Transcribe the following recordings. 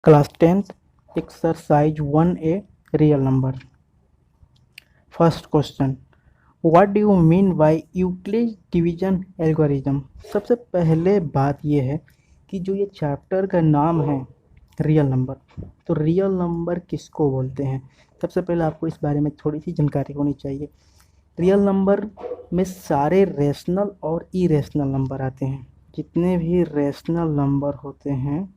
Class 10th exercise 1A real number. First question, what do you mean by Euclid division algorithm. सबसे पहले बात यह है कि जो ये चैप्टर का नाम है रियल नंबर, तो रियल नंबर किसको बोलते हैं। सबसे पहले आपको इस बारे में थोड़ी सी जानकारी होनी चाहिए। रियल नंबर में सारे रेशनल और इरेशनल नंबर आते हैं। जितने भी रेशनल नंबर होते हैं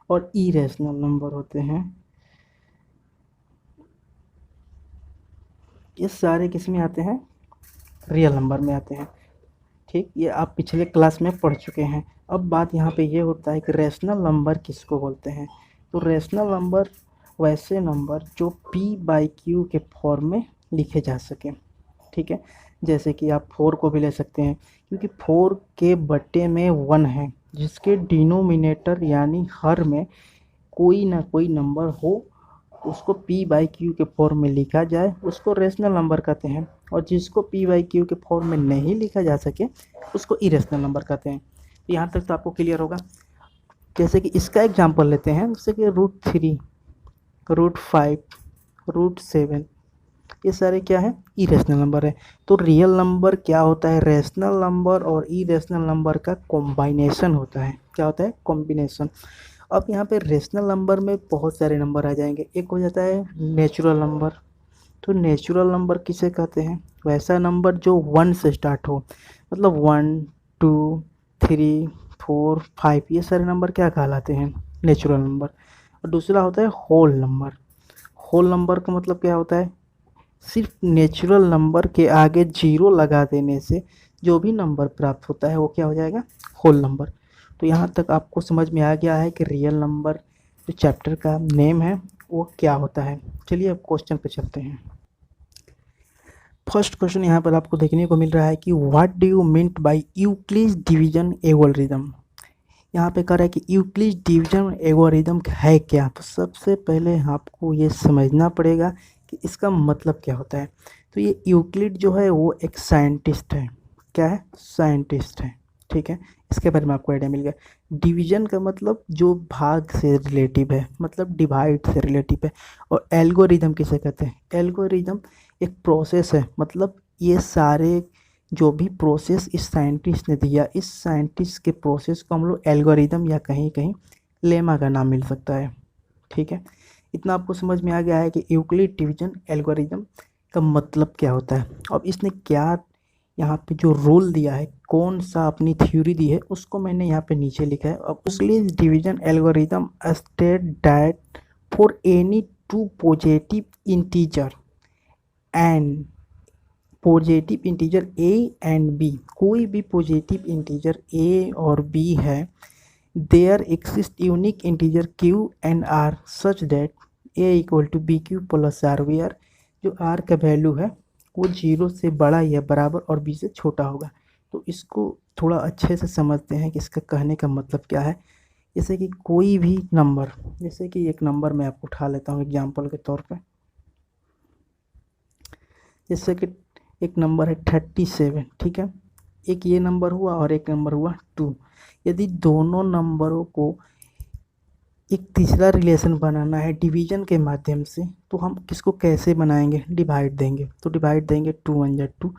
और इरेशनल नंबर होते हैं, ये सारे किस में आते हैं, रियल नंबर में आते हैं। ठीक, ये आप पिछले क्लास में पढ़ चुके हैं। अब बात यहाँ पे ये होता है कि रेशनल नंबर किसको बोलते हैं। तो रेशनल नंबर वैसे नंबर जो p/q के फॉर्म में लिखे जा सके। ठीक है, जैसे कि आप 4 को भी ले सकते हैं, क्योंकि 4 के बट्टे में 1 है, जिसके डिनोमिनेटर यानी हर में कोई ना कोई नंबर हो, उसको p/q के फॉर्म में लिखा जाए, उसको रेशनल नंबर कहते हैं। और जिसको p/q के फॉर्म में नहीं लिखा जा सके, उसको इरेशनल नंबर कहते हैं। यहाँ तक तो आपको क्लियर होगा। जैसे कि इसका एग्जांपल लेते हैं, जैसे कि √3, √5, √7, ये सारे क्या है, इरेशनल नंबर है। तो रियल नंबर क्या होता है, रेशनल नंबर और इरेशनल नंबर का कॉम्बिनेशन होता है। क्या होता है, कॉम्बिनेशन। अब यहाँ पे रेशनल नंबर में बहुत सारे नंबर आ जाएंगे। एक हो जाता है नेचुरल नंबर। तो नेचुरल नंबर किसे कहते हैं, वैसा नंबर जो 1 से स्टार्ट हो, मतलब 1, 2, 3, 4, 5, ये सारे नंबर क्या कहलाते हैं, नेचुरल नंबर। और दूसरा होता है होल नंबर। होल नंबर का मतलब क्या होता है, सिर्फ नेचुरल नंबर के आगे 0 लगा देने से जो भी नंबर प्राप्त होता है वो क्या हो जाएगा, होल नंबर। तो यहाँ तक आपको समझ में आ गया है कि रियल नंबर जो चैप्टर का नेम है वो क्या होता है। चलिए अब क्वेश्चन पे चलते हैं। फर्स्ट क्वेश्चन यहाँ पर आपको देखने को मिल रहा है कि what do you mean by Euclid division algorithm. यहाँ पे कह रहा है कि यूक्लिड डिवीजन एल्गोरिदम है क्या। तो सबसे पहले आपको ये समझना पड़ेगा कि इसका मतलब क्या होता है। तो ये यूक्लिड जो है वो एक साइंटिस्ट है। क्या है, साइंटिस्ट है। ठीक है, इसके बारे में आपको आइडिया मिल गया। डिवीजन का मतलब जो भाग से रिलेटिव है, मतलब डिवाइड से रिलेटिव है। और एल्गोरिदम किसे कहते हैं, एल्गोरिदम एक प्रोसेस है। मतलब ये सारे जो भी प्रोसेस इस साइंटिस्ट ने दिया, इस साइंटिस्ट के प्रोसेस को हम लोग एल्गोरिदम या कहीं कहीं लेमा का नाम मिल सकता है। ठीक है, इतना आपको समझ में आ गया है कि यूक्लिड डिवीजन एल्गोरिदम का मतलब क्या होता है। अब इसने क्या यहाँ पे जो रूल दिया है, कौन सा अपनी थ्योरी दी है, उसको मैंने यहाँ पे नीचे लिखा है। अब Euclid division algorithm state that for any 2 positive integer and positive integer a and b, कोई भी पॉजिटिव इंटीजर a और b है, there exist unique integer q and r such that a equal to B Q plus R, where जो r का value है वो 0 से बड़ा या बराबर और b से छोटा होगा। तो इसको थोड़ा अच्छे से समझते हैं कि इसका कहने का मतलब क्या है। जैसे कि कोई भी नंबर, जैसे कि एक नंबर मैं आपको उठा लेता हूँ एग्जाम्पल के तौर पे। जैसे कि एक नंबर है 37। ठीक है, एक ये नंबर हुआ और एक नंबर हुआ 2। यदि दोनों नंबरों को एक तीसरा रिलेशन बनाना है डिवीजन के माध्यम से, तो हम किसको कैसे बनाएंगे, डिवाइड देंगे। तो डिवाइड देंगे 2 1 जा 2,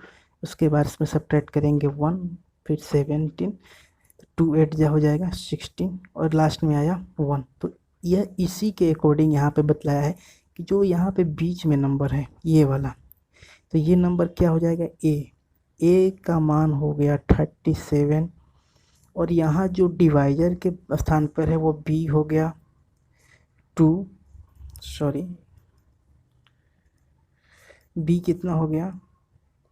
उसके बाद इसमें सब्ट्रैक्ट करेंगे 1, फिर 17, 2 8 जा हो जाएगा 16, और लास्ट में आया 1। तो यह इसी के अकॉर्डिंग यहाँ पे बतलाया है कि जो यहाँ पे बीच में नंबर है ये वाला, तो ये नंबर क्या हो जाएगा, ए का मान हो गया 37, और यहाँ जो डिवाइजर के स्थान पर है वो बी हो गया 2, सॉरी बी कितना हो गया,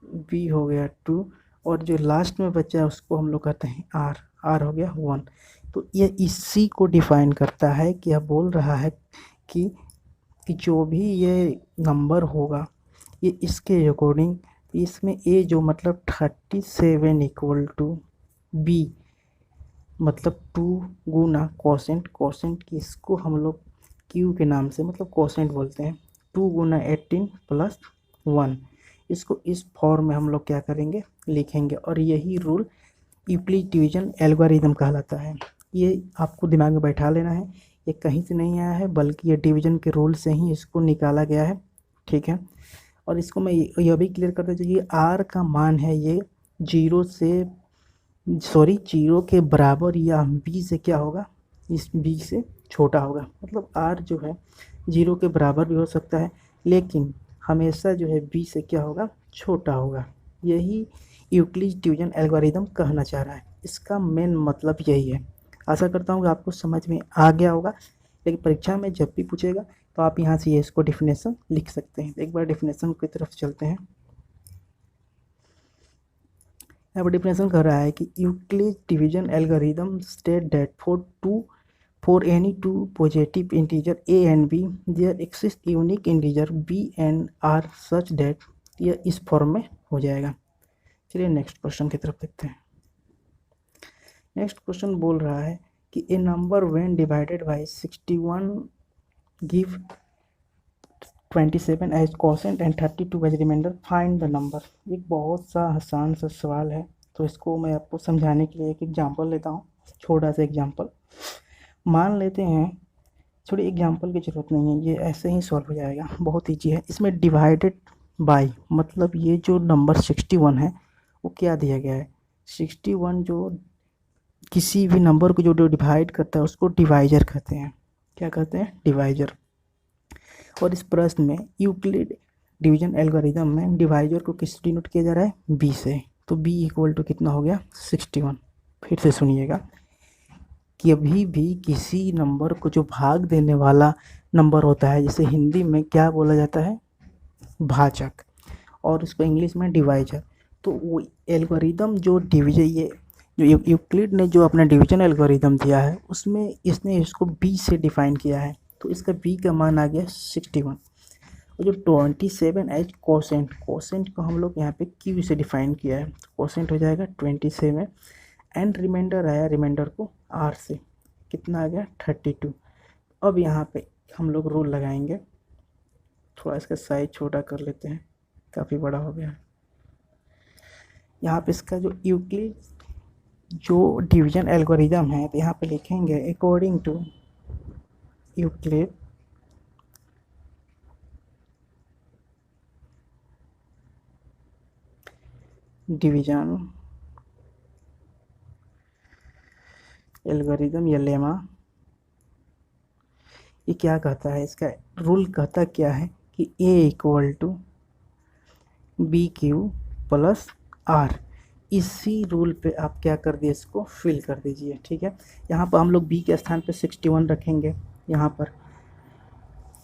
बी हो गया 2, और जो लास्ट में बचा है उसको हम लोग कहते हैं आर हो गया 1। तो ये इसी को डिफाइन करता है कि यह बोल रहा है कि जो भी ये नंबर होगा ये इसके अकॉर्डिंग, इसमें ए जो मतलब 37 इक्वल टू बी, मतलब 2 गुना कोसेंट, कोसेंट की इसको हम लोग क्यू के नाम से मतलब कोसेंट बोलते हैं। 2 गुना 18 प्लस 1, इसको इस फॉर्म में हम लोग क्या करेंगे, लिखेंगे। और यही रूल यूक्लिड डिवीजन एल्गोरिदम कहलाता है। ये आपको दिमाग में बैठा लेना है, ये कहीं से नहीं आया है बल्कि ये डिवीजन के रूल से ही इसको निकाला गया है, ठीक है। और इसको मैं यह भी क्लियर कर दूँ, ये आर का मान है ये जीरो के बराबर या बी से क्या होगा, इस बी से छोटा होगा। मतलब आर जो है जीरो के बराबर भी हो सकता है लेकिन हमेशा जो है बी से क्या होगा, छोटा होगा। यही यूक्लिड डिवीजन एल्गोरिदम कहना चाह रहा है, इसका मेन मतलब यही है। आशा करता हूँ कि आपको समझ में आ गया होगा, लेकिन परीक्षा में जब भी पूछेगा तो आप यहाँ से ये इसको डिफिनेशन लिख सकते हैं। एक बार डिफिनेशन की तरफ चलते हैं। यहाँ पर डिफिनेशन कर रहा है कि Euclid division algorithm state that for any two positive integer a and b there exist unique integer b and r such that यह इस फॉर्म में हो जाएगा। चलिए नेक्स्ट क्वेश्चन की तरफ देखते हैं। नेक्स्ट क्वेश्चन बोल रहा है कि a number when divided by 61 give 27 as quotient and 32 as remainder, find the number. एक बहुत सा आसान सा सवाल है, तो इसको मैं आपको समझाने के लिए एक एग्जांपल लेता हूँ, छोटा सा एग्जांपल। मान लेते हैं, थोड़ी एग्जांपल की ज़रूरत नहीं है, ये ऐसे ही सॉल्व हो जाएगा, बहुत ईजी है। इसमें डिवाइडेड बाय मतलब ये जो नंबर 61 है वो क्या दिया गया है, 61 जो किसी भी नंबर को जो डिवाइड करता है उसको डिवाइजर कहते हैं। क्या कहते हैं, डिवाइजर। और इस प्रश्न में यूक्लिड डिवीजन एल्गोरिदम में डिवाइजर को किस डिनोट किया जा रहा है, बी से। तो बी इक्वल टू कितना हो गया, 61। फिर से सुनिएगा कि अभी भी किसी नंबर को जो भाग देने वाला नंबर होता है, जैसे हिंदी में क्या बोला जाता है, भाजक, और उसको इंग्लिश में डिवाइजर। तो वो एल्गोरिदम जो डिवीजन, ये जो यूक्लिड ने जो अपना डिवीजन एल्गोरिदम दिया है उसमें इसने इसको बी से डिफाइन किया है। तो इसका बी का मान आ गया 61। और जो 27 एज कोसेंट, कोसेंट को हम लोग यहाँ पे क्यू से डिफाइन किया है, तो कोसेंट हो जाएगा 27 एंड रिमाइंडर आया, रिमाइंडर को आर से कितना आ गया, 32। अब यहाँ पे हम लोग रूल लगाएंगे, थोड़ा इसका साइज छोटा कर लेते हैं, काफ़ी बड़ा हो गया। यहाँ पे इसका जो यूक्लिड जो डिवीजन एल्गोरिदम है, तो यहाँ पे लिखेंगे according to Euclid division algorithm या लेमा, ये क्या कहता है, इसका रूल कहता क्या है कि a equal to B Q plus R. इसी रूल पे आप क्या कर दिए, इसको फिल कर दीजिए, ठीक है। यहाँ पर हम लोग b के स्थान पे 61 रखेंगे यहाँ पर,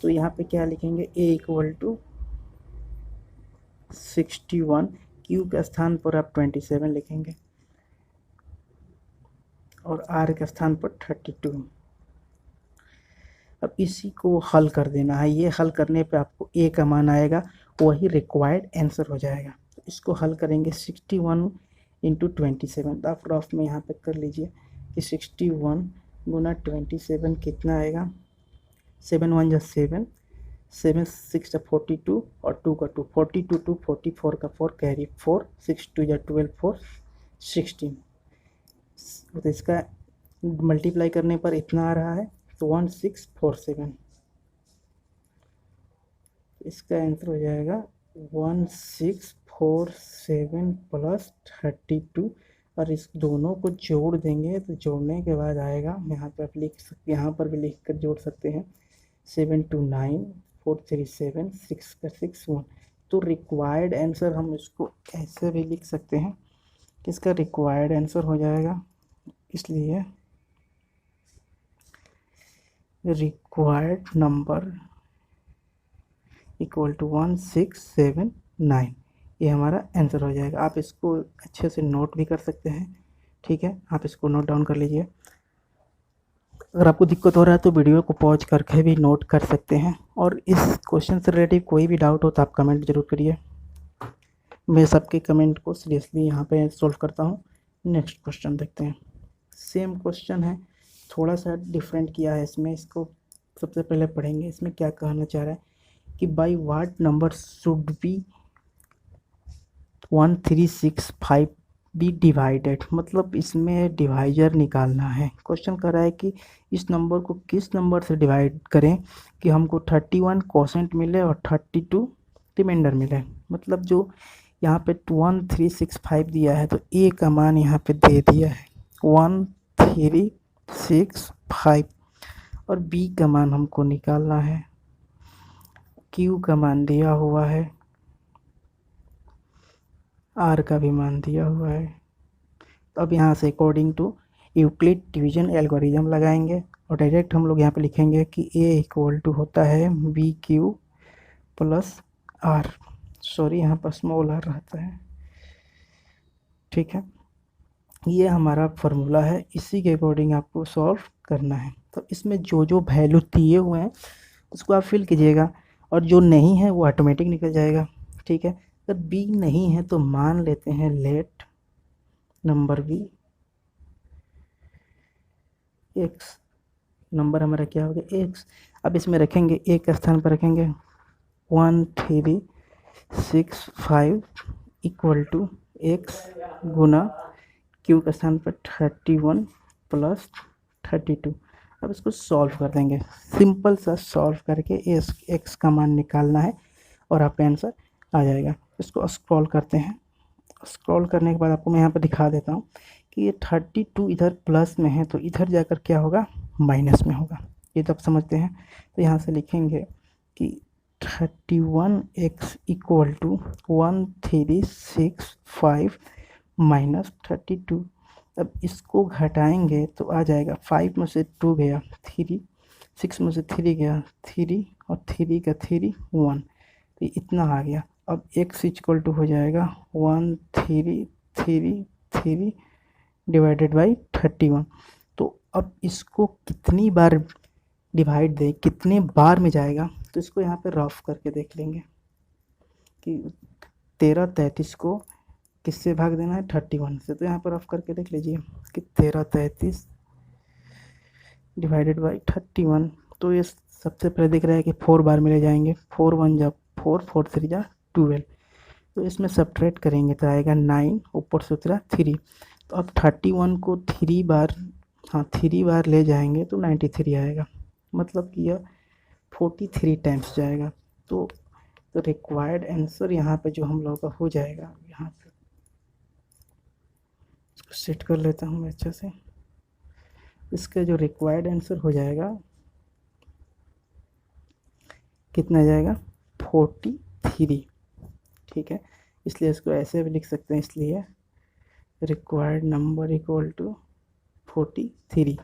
तो यहाँ पे क्या लिखेंगे, a इक्वल टू 61, क्यू के स्थान पर आप 27 लिखेंगे और r के स्थान पर 32। अब इसी को हल कर देना है, ये हल करने पे आपको a का मान आएगा, वही रिक्वायर्ड आंसर हो जाएगा। तो इसको हल करेंगे 61 इंटू 27, आप रफ में यहाँ पे कर लीजिए कि 61 गुना 27 कितना आएगा, 7 1 जा 7, 7 6 जा 42 और 2 का 2, 42 2 44 का 4 कैरी 4, 6 2 जा 12 4 16। तो इसका मल्टीप्लाई करने पर इतना आ रहा है, तो 1647। इसका आंसर हो जाएगा 1647 प्लस 32। और इस दोनों को जोड़ देंगे, तो जोड़ने के बाद आएगा, यहाँ पे आप लिख सकते, यहाँ पर भी लिख कर जोड़ सकते हैं, 7 2 9 4 3 7 6 का 6 1। तो रिक्वायर्ड आंसर हम इसको ऐसे भी लिख सकते हैं कि इसका रिक्वायर्ड आंसर हो जाएगा, इसलिए रिक्वायर्ड नंबर इक्वल टू 1679, ये हमारा आंसर हो जाएगा। आप इसको अच्छे से नोट भी कर सकते हैं, ठीक है, आप इसको नोट डाउन कर लीजिए। अगर आपको दिक्कत हो रहा है तो वीडियो को पॉज करके भी नोट कर सकते हैं, और इस क्वेश्चन से रिलेटेड कोई भी डाउट हो तो आप कमेंट जरूर करिए, मैं सबके कमेंट को सीरियसली यहाँ पे सॉल्व करता हूँ। नेक्स्ट क्वेश्चन देखते हैं, सेम क्वेश्चन है, थोड़ा सा डिफरेंट किया है इसमें, इसको सबसे पहले पढ़ेंगे। इसमें क्या कहना चाह रहा है कि by what number should be 1365 be divided, मतलब इसमें डिवाइजर निकालना है। क्वेश्चन कर रहा है कि इस नंबर को किस नंबर से डिवाइड करें कि हमको 31 कोसेंट मिले और 32 रिमाइंडर मिले। मतलब जो यहाँ पे 1365 दिया है तो ए का मान यहाँ पे दे दिया है 1365 और बी का मान हमको निकालना है, क्यू का मान दिया हुआ है, आर का भी मान दिया हुआ है। तो अब यहाँ से according to Euclid division algorithm लगाएंगे और डायरेक्ट हम लोग यहाँ पे लिखेंगे कि ए इक्वल टू होता है B Q plus R, sorry यहाँ पर स्मॉल आर रहता है, ठीक है। ये हमारा फार्मूला है, इसी के अकॉर्डिंग आपको सॉल्व करना है। तो इसमें जो जो वैल्यू दिए हुए हैं उसको आप फिल कीजिएगा और जो नहीं है वो ऑटोमेटिक निकल जाएगा, ठीक है। अगर बी नहीं है तो मान लेते हैं let number be X, number हमारा क्या हो गया एक्स। अब इसमें रखेंगे ए के स्थान पर रखेंगे 1365 इक्वल टू एक्स गुना क्यू के स्थान पर 31 प्लस 32। अब इसको सॉल्व कर देंगे, सिंपल सा सॉल्व करके एक्स का मान निकालना है और आपका आंसर आ जाएगा। इसको स्क्रॉल करते हैं, स्क्रॉल करने के बाद आपको मैं यहाँ पर दिखा देता हूँ कि ये 32 इधर प्लस में है तो इधर जाकर क्या होगा माइनस में होगा, ये तो आप समझते हैं। तो यहाँ से लिखेंगे कि 31x इक्वल टू 1365 माइनस 32। अब इसको घटाएंगे तो आ जाएगा 5 में से 2 गया 3, 6 में से 3 गया 3 और 3 का 3 1, तो इतना आ गया। अब x इक्वल टू हो जाएगा 1333 डिवाइडेड बाई 31। तो अब इसको कितनी बार डिवाइड दे, कितने बार में जाएगा, तो इसको यहाँ पे रफ करके देख लेंगे कि 1333 को किससे भाग देना है 31 से। तो यहाँ पर रफ करके देख लीजिए कि 1333 डिवाइडेड बाई 31, तो ये सबसे पहले दिख रहा है कि 4 बार में ले जाएंगे, 4 1 जा 4, 4 3 जा 12। तो इसमें सब्ट्रैक्ट करेंगे तो आएगा 9, ऊपर से उतरा 3। तो अब 31 को 3 बार, हाँ 3 बार ले जाएंगे तो 93 आएगा, मतलब कि यह 43 टाइम्स जाएगा। तो रिक्वायर्ड आंसर यहाँ पे जो हम लोगों का हो जाएगा, यहाँ पे इसको सेट कर लेता हूँ मैं अच्छे से। इसका जो रिक्वायर्ड आंसर हो जाएगा कितना जाएगा 43, ठीक है। इसलिए इसको ऐसे भी लिख सकते हैं, इसलिए रिक्वायर्ड नंबर इक्वल टू 43।